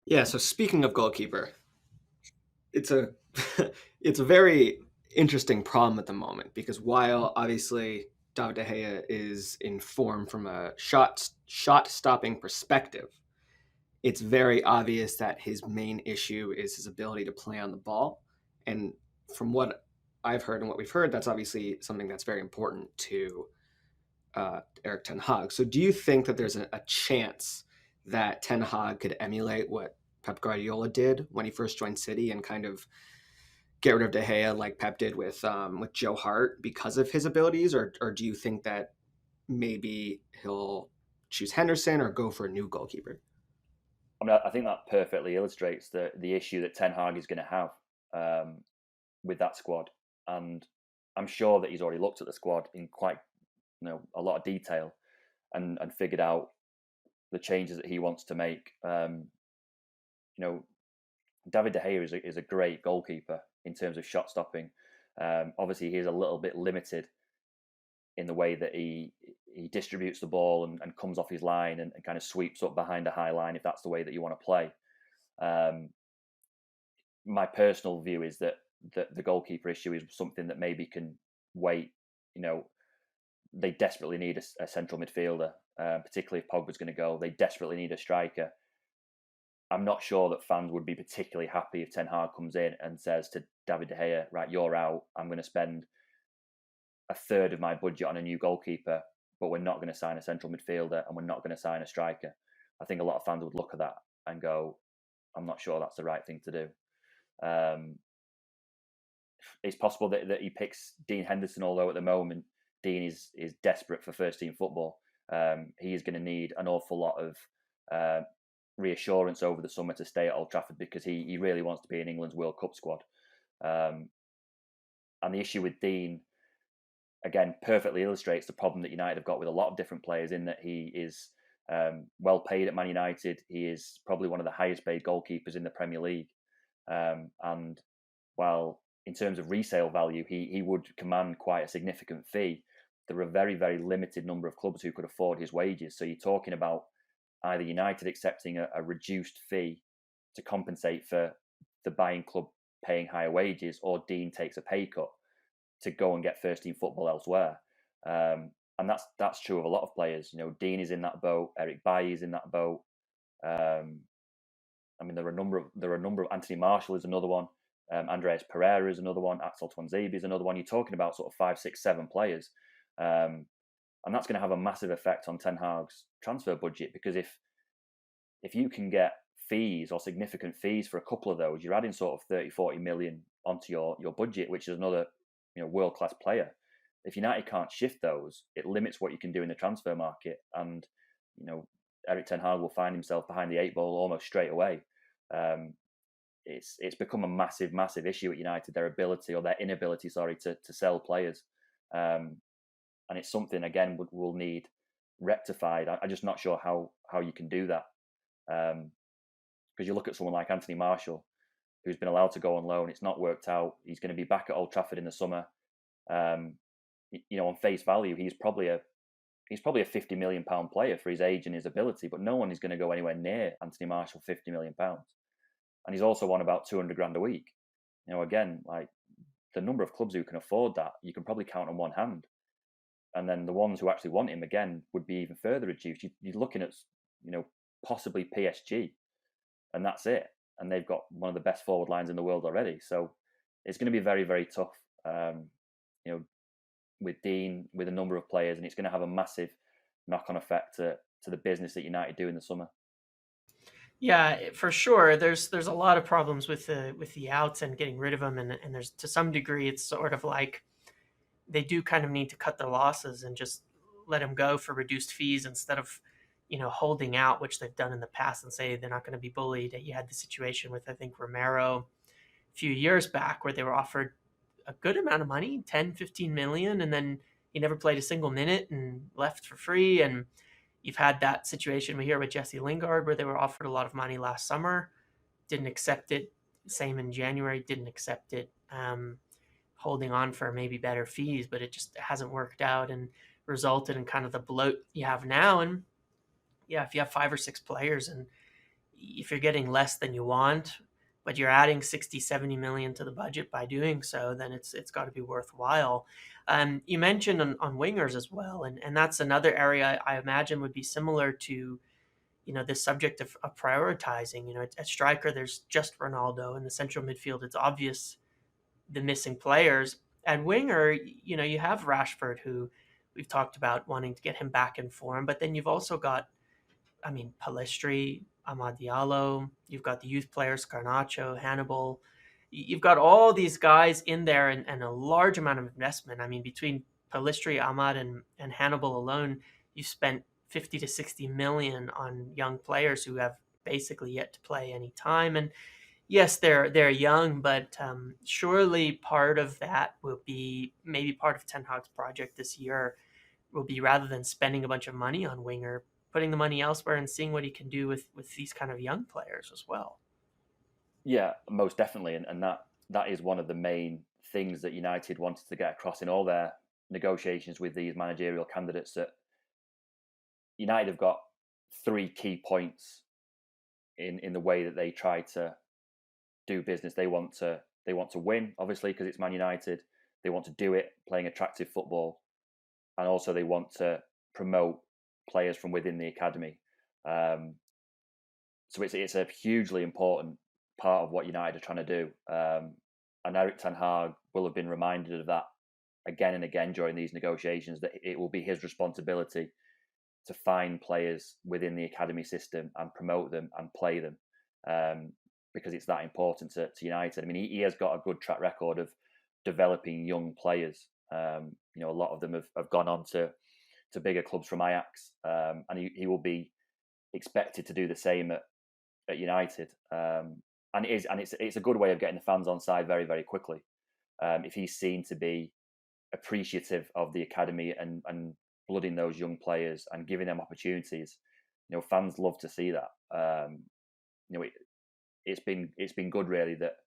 Yeah, so speaking of goalkeeper, it's a it's a very interesting problem at the moment because while obviously David De Gea is in form from a shot stopping perspective, it's very obvious that his main issue is his ability to play on the ball. And from what I've heard and what we've heard, that's obviously something that's very important to Eric Ten Hag. So do you think that there's a chance that Ten Hag could emulate what Pep Guardiola did when he first joined City and kind of get rid of De Gea like Pep did with Joe Hart because of his abilities, or do you think that maybe he'll choose Henderson or go for a new goalkeeper? I mean, I think that perfectly illustrates the issue that Ten Hag is going to have um, with that squad, and I'm sure that he's already looked at the squad in quite a lot of detail and figured out the changes that he wants to make. You know, David De Gea is a great goalkeeper in terms of shot stopping. Obviously, he's a little bit limited in the way that he distributes the ball and comes off his line and kind of sweeps up behind a high line if that's the way that you want to play. Um, my personal view is that the goalkeeper issue is something that maybe can wait. You know, they desperately need a central midfielder, particularly if Pogba's going to go. They desperately need a striker. I'm not sure that fans would be particularly happy if Ten Hag comes in and says to David De Gea, "Right, you're out. I'm going to spend a third of my budget on a new goalkeeper, but we're not going to sign a central midfielder and we're not going to sign a striker." I think a lot of fans would look at that and go, "I'm not sure that's the right thing to do." Um, it's possible that he picks Dean Henderson, although at the moment Dean is desperate for first team football. He is going to need an awful lot of uh, reassurance over the summer to stay at Old Trafford because he really wants to be in England's World Cup squad. Um, and the issue with Dean, again, perfectly illustrates the problem that United have got with a lot of different players in that he is well paid at Man United. He is probably one of the highest paid goalkeepers in the Premier League. And while in terms of resale value, he would command quite a significant fee, there are a very, very limited number of clubs who could afford his wages. So you're talking about either United accepting a reduced fee to compensate for the buying club paying higher wages, or Dean takes a pay cut to go and get first team football elsewhere. And that's true of a lot of players. You know, Dean is in that boat. Eric Bailly is in that boat. Um, I mean, there are a number of Anthony Marshall is another one. Andreas Pereira is another one. Axel Tuanzebe is another one. You're talking about sort of five, six, seven players, um, and that's going to have a massive effect on Ten Hag's transfer budget because if you can get fees or significant fees for a couple of those, you're adding sort of 30, 40 million onto your budget, which is another world class player. If United can't shift those, it limits what you can do in the transfer market, and you know Eric Ten Hag will find himself behind the eight ball almost straight away. Um, it's become a massive, massive issue at United, their ability or their inability, sorry, to sell players, um, and it's something again will need rectified. I'm just not sure how you can do that because you look at someone like Anthony Marshall, who's been allowed to go on loan. It's not worked out. He's going to be back at Old Trafford in the summer. Um, on face value, he's probably a £50 million player for his age and his ability, but no one is going to go anywhere near Anthony Marshall £50 million. And he's also on about 200 grand a week. Again, like the number of clubs who can afford that, you can probably count on one hand. And then the ones who actually want him again would be even further reduced. You're looking at, possibly PSG, and that's it. And they've got one of the best forward lines in the world already. So it's going to be very, very tough. You know, with Dean, with a number of players, and it's going to have a massive knock-on effect to the business that United do in the summer. Yeah, for sure. There's a lot of problems with the outs and getting rid of them, and there's to some degree it's sort of like they do kind of need to cut their losses and just let them go for reduced fees instead of holding out, which they've done in the past, and say they're not going to be bullied. You had the situation with I think Romero a few years back where they were offered a good amount of money, 10, 15 million, and then he never played a single minute and left for free. And you've had that situation we hear with Jesse Lingard where they were offered a lot of money last summer, didn't accept it. Same in January, didn't accept it. Holding on for maybe better fees, but it just hasn't worked out and resulted in kind of the bloat you have now. And yeah, if you have five or six players and if you're getting less than you want, but you're adding 60, 70 million to the budget by doing so, then it's got to be worthwhile. You mentioned on wingers as well, and that's another area I imagine would be similar to, this subject of prioritizing. At striker, there's just Ronaldo. In the central midfield, it's obvious the missing players. At winger, you have Rashford, who we've talked about wanting to get him back in form, but then you've also got, Palestri, Amad Diallo. You've got the youth players, Garnacho, Hannibal. You've got all these guys in there, and a large amount of investment. Between Palestri, Ahmad, and Hannibal alone, you spent 50 to 60 million on young players who have basically yet to play any time. And yes, they're young, but surely part of that will be, maybe part of Ten Hag's project this year will be, rather than spending a bunch of money on winger, putting the money elsewhere and seeing what he can do with these kind of young players as well. Yeah, most definitely, and that is one of the main things that United wanted to get across in all their negotiations with these managerial candidates. That United have got three key points in the way that they try to do business. They want to win, obviously, because it's Man United. They want to do it playing attractive football, and also they want to promote players from within the academy. So it's a hugely important part of what United are trying to do. And Eric Ten Hag will have been reminded of that again and again during these negotiations, that it will be his responsibility to find players within the academy system and promote them and play them, because it's that important to United. He has got a good track record of developing young players. A lot of them have gone on to bigger clubs from Ajax, and he will be expected to do the same at United. And it's a good way of getting the fans on side very, very quickly. If he's seen to be appreciative of the academy and blooding those young players and giving them opportunities, fans love to see that. It's been good, really, that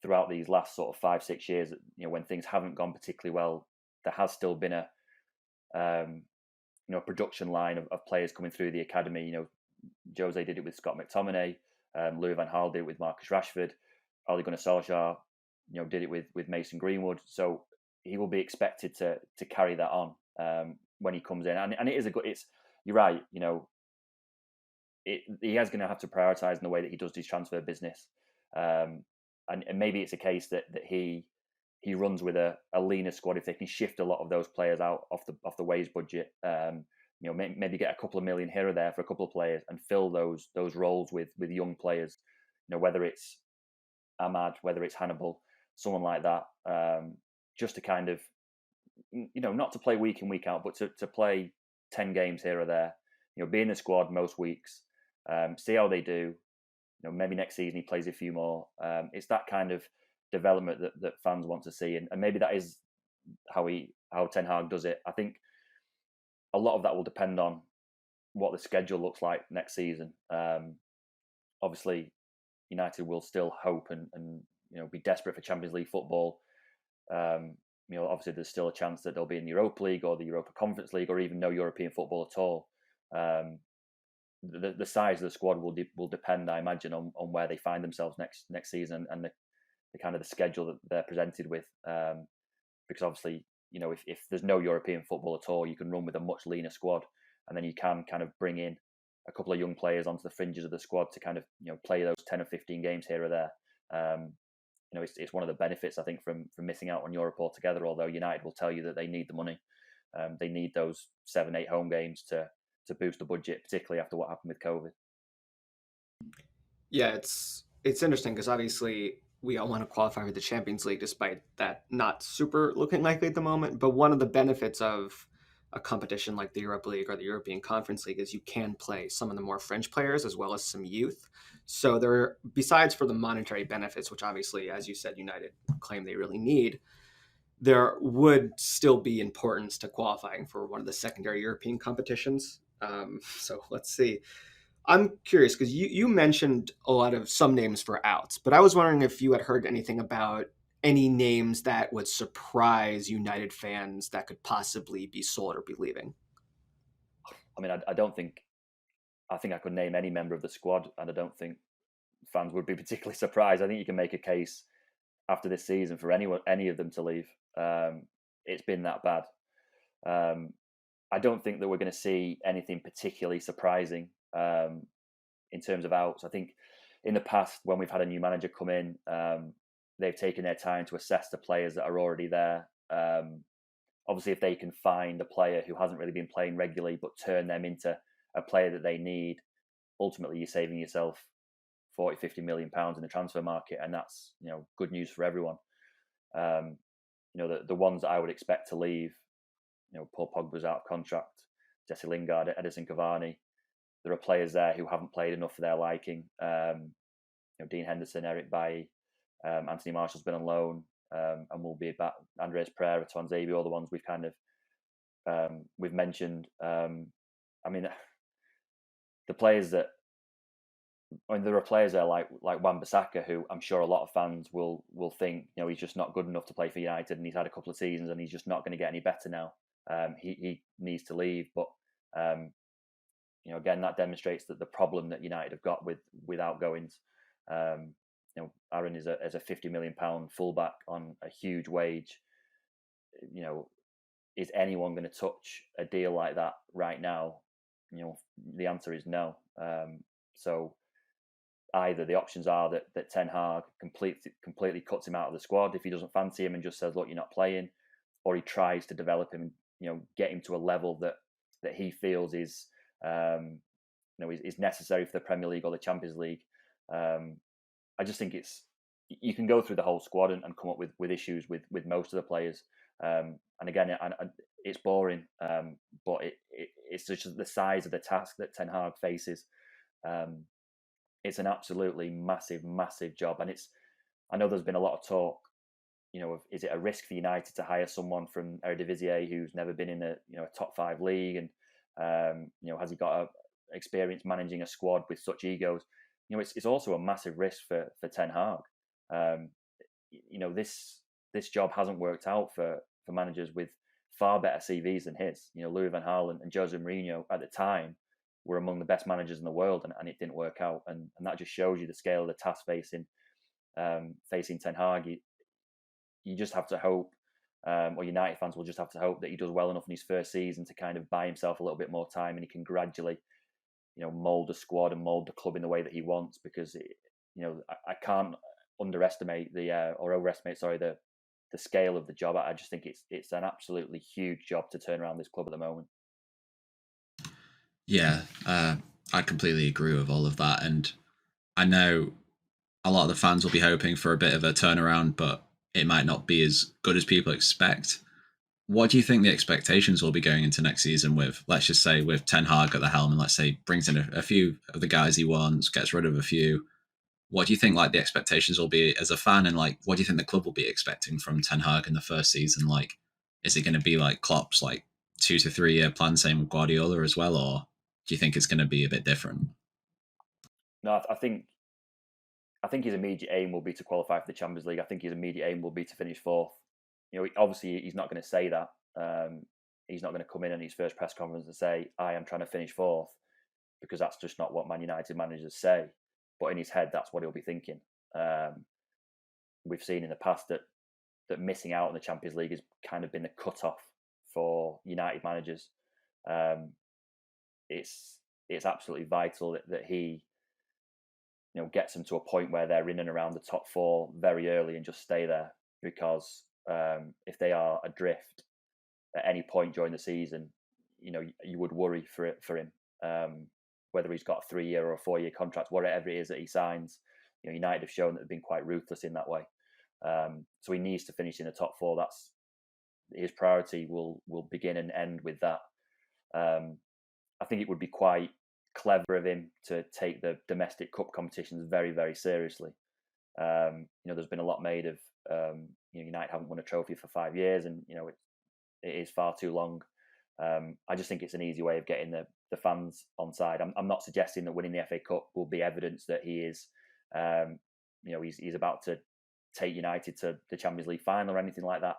throughout these last sort of 5-6 years, when things haven't gone particularly well, there has still been a production line of players coming through the academy. Jose did it with Scott McTominay. Louis van Gaal did it with Marcus Rashford. Ole Gunnar Solskjaer, did it with Mason Greenwood. So he will be expected to carry that on when he comes in. And it is a good. You're right. He is going to have to prioritise in the way that he does his transfer business. And maybe it's a case that he runs with a leaner squad if they can shift a lot of those players out off the wage budget. Maybe get a couple of million here or there for a couple of players and fill those roles with young players. Whether it's Ahmad, whether it's Hannibal, someone like that, just to kind of, not to play week in, week out, but to play 10 games here or there. Be in the squad most weeks, see how they do. Maybe next season he plays a few more. It's that kind of development that fans want to see, and maybe that is how Ten Hag does it. I think a lot of that will depend on what the schedule looks like next season. Obviously, United will still hope and be desperate for Champions League football. Obviously there's still a chance that they'll be in the Europa League or the Europa Conference League or even no European football at all. The size of the squad will depend, I imagine, on where they find themselves next season and the kind of the schedule that they're presented with. Because obviously, if there's no European football at all, you can run with a much leaner squad, and then you can kind of bring in a couple of young players onto the fringes of the squad to kind of play those 10 or 15 games here or there. It's one of the benefits, I think, from missing out on Europe altogether. Although United will tell you that they need the money, they need those 7-8 home games to boost the budget, particularly after what happened with COVID. Yeah, it's interesting because obviously we all want to qualify for the Champions League, despite that not super looking likely at the moment. But one of the benefits of a competition like the Europa League or the European Conference League is you can play some of the more fringe players as well as some youth. So there, besides for the monetary benefits, which obviously, as you said, United claim they really need, there would still be importance to qualifying for one of the secondary European competitions. So let's see. I'm curious because you mentioned a lot of some names for outs, but I was wondering if you had heard anything about any names that would surprise United fans that could possibly be sold or be leaving. I don't think I think I could name any member of the squad, and I don't think fans would be particularly surprised. I think you can make a case after this season for any of them to leave. It's been that bad. I don't think that we're going to see anything particularly surprising in terms of outs. I think in the past, when we've had a new manager come in, they've taken their time to assess the players that are already there. Obviously, if they can find a player who hasn't really been playing regularly, but turn them into a player that they need, ultimately you're saving yourself 40, 50 million pounds in the transfer market, and that's good news for everyone. The ones that I would expect to leave, Paul Pogba's out of contract, Jesse Lingard, Edison Cavani. There are players there who haven't played enough for their liking. Dean Henderson, Eric Bailly, Anthony Marshall's been on loan, and will be back. Andres Pereira, Tuanzebe, all the ones we've kind of we've mentioned. I mean, the players that. I mean, there are players there like Wan-Bissaka, who I'm sure a lot of fans will think, he's just not good enough to play for United, and he's had a couple of seasons, and he's just not going to get any better now. He needs to leave, but again, that demonstrates that the problem that United have got with outgoings. Aaron is a £50 million fullback on a huge wage. Is anyone going to touch a deal like that right now? The answer is no. So either the options are that Ten Hag completely cuts him out of the squad if he doesn't fancy him and just says, look, you're not playing, or he tries to develop him, get him to a level that he feels is is necessary for the Premier League or the Champions League. I just think you can go through the whole squad and come up with issues with most of the players. And again, it's boring, but it's just the size of the task that Ten Hag faces. It's an absolutely massive, massive job, and I know there's been a lot of talk. Is it a risk for United to hire someone from Eredivisie who's never been in a top 5 league, and has he got experience managing a squad with such egos? It's also a massive risk for Ten Hag. This job hasn't worked out for managers with far better CVs than his. Louis van Gaal and Jose Mourinho at the time were among the best managers in the world, and it didn't work out. And that just shows you the scale of the task facing Ten Hag. You just have to hope, or United fans will just have to hope that he does well enough in his first season to kind of buy himself a little bit more time, and he can gradually, mold the squad and mold the club in the way that he wants. Because I can't underestimate the scale of the job. I just think it's an absolutely huge job to turn around this club at the moment. Yeah, I completely agree with all of that, and I know a lot of the fans will be hoping for a bit of a turnaround, but it might not be as good as people expect. What do you think the expectations will be going into next season with, let's just say, with Ten Hag at the helm, and let's say brings in a few of the guys he wants, gets rid of a few? What do you think the expectations will be as a fan, and what do you think the club will be expecting from Ten Hag in the first season? Is it going to be like Klopp's 2 to 3 year plan, same with Guardiola as well, or do you think it's going to be a bit different? No, I think his immediate aim will be to qualify for the Champions League. I think his immediate aim will be to finish 4th. Obviously he's not going to say that. He's not going to come in his first press conference and say, I am trying to finish 4th, because that's just not what Man United managers say. But in his head, that's what he'll be thinking. We've seen in the past that missing out on the Champions League has kind of been the cut-off for United managers. It's absolutely vital that he gets them to a point where they're in and around the top 4 very early and just stay there. Because if they are adrift at any point during the season, you would worry for him. Whether he's got a 3-year or a 4-year contract, whatever it is that he signs, United have shown that they've been quite ruthless in that way. So he needs to finish in the top 4. That's his priority. Will begin and end with that. I think it would be quite clever of him to take the domestic cup competitions very, very seriously. There's been a lot made of United haven't won a trophy for 5 years, and it is far too long. I just think it's an easy way of getting the fans on side. I'm not suggesting that winning the FA Cup will be evidence that he is, he's about to take United to the Champions League final or anything like that.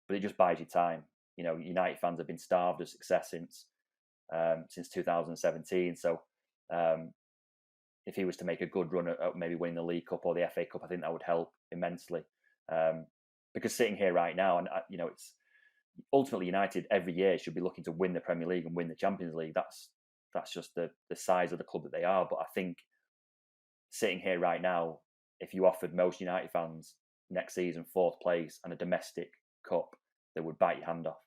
But it just buys you time. United fans have been starved of success since 2017. So If he was to make a good run at maybe winning the League Cup or the FA Cup, I think that would help immensely. Because sitting here right now, and it's ultimately United every year should be looking to win the Premier League and win the Champions League. That's just the size of the club that they are. But I think sitting here right now, if you offered most United fans next season 4th place and a domestic cup, they would bite your hand off.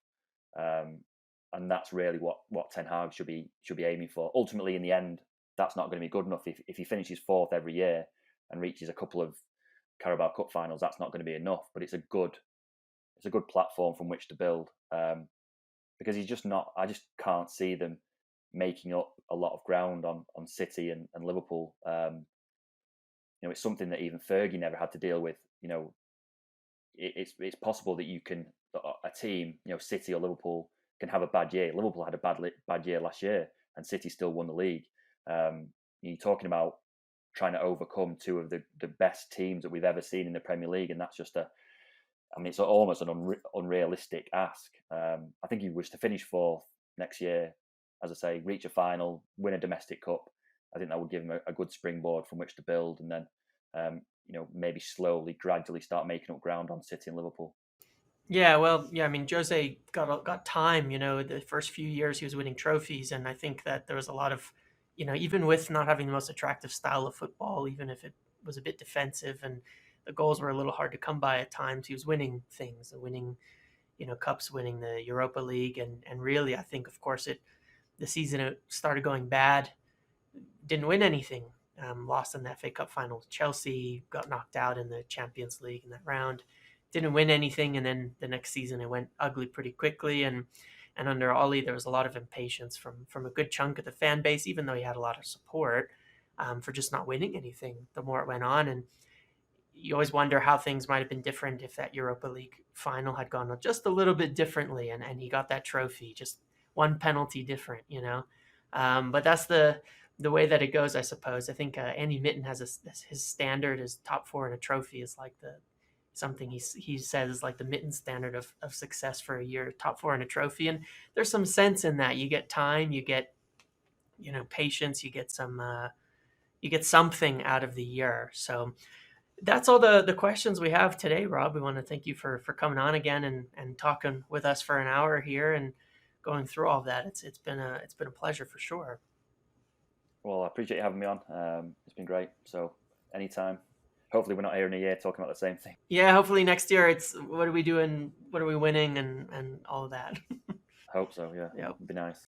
And that's really what Ten Hag should be aiming for. Ultimately, in the end, that's not going to be good enough. If he finishes 4th every year and reaches a couple of Carabao Cup finals, that's not going to be enough. But it's a good platform from which to build. Because he's just not. I just can't see them making up a lot of ground on City and Liverpool. It's something that even Fergie never had to deal with. It's possible that a team, City or Liverpool, can have a bad year. Liverpool had a bad year last year, and City still won the league. You're talking about trying to overcome 2 of the best teams that we've ever seen in the Premier League, and that's just it's almost an unrealistic ask. I think he was to finish 4th next year, as I say, reach a final, win a domestic cup. I think that would give him a good springboard from which to build, and then maybe slowly, gradually start making up ground on City and Liverpool. Yeah, well, yeah. I mean, Jose got time. The first few years he was winning trophies, and I think that there was a lot of, even with not having the most attractive style of football, even if it was a bit defensive and the goals were a little hard to come by at times, he was winning things, winning, cups, winning the Europa League, and really, I think, of course, the season it started going bad, didn't win anything. Lost in the FA Cup final to Chelsea, got knocked out in the Champions League in that round. Didn't win anything, and then the next season it went ugly pretty quickly. And under Ollie, there was a lot of impatience from a good chunk of the fan base, even though he had a lot of support, for just not winning anything. The more it went on, and you always wonder how things might have been different if that Europa League final had gone just a little bit differently, and he got that trophy, just one penalty different, But that's the way that it goes, I suppose. I think Andy Mitten has his standard, his top 4 in a trophy is like something he says is like the Mitten standard of success for a year, top 4 in a trophy. And there's some sense in that. You get time, you get, patience, you get something out of the year. So that's all the questions we have today, Rob. We want to thank you for coming on again and talking with us for an hour here and going through all of that. It's been a pleasure for sure. Well, I appreciate you having me on. It's been great. So anytime. Hopefully we're not here in a year talking about the same thing. Yeah, hopefully next year it's what are we doing, what are we winning, and all of that. Hope so, yeah. Yep. It'd be nice.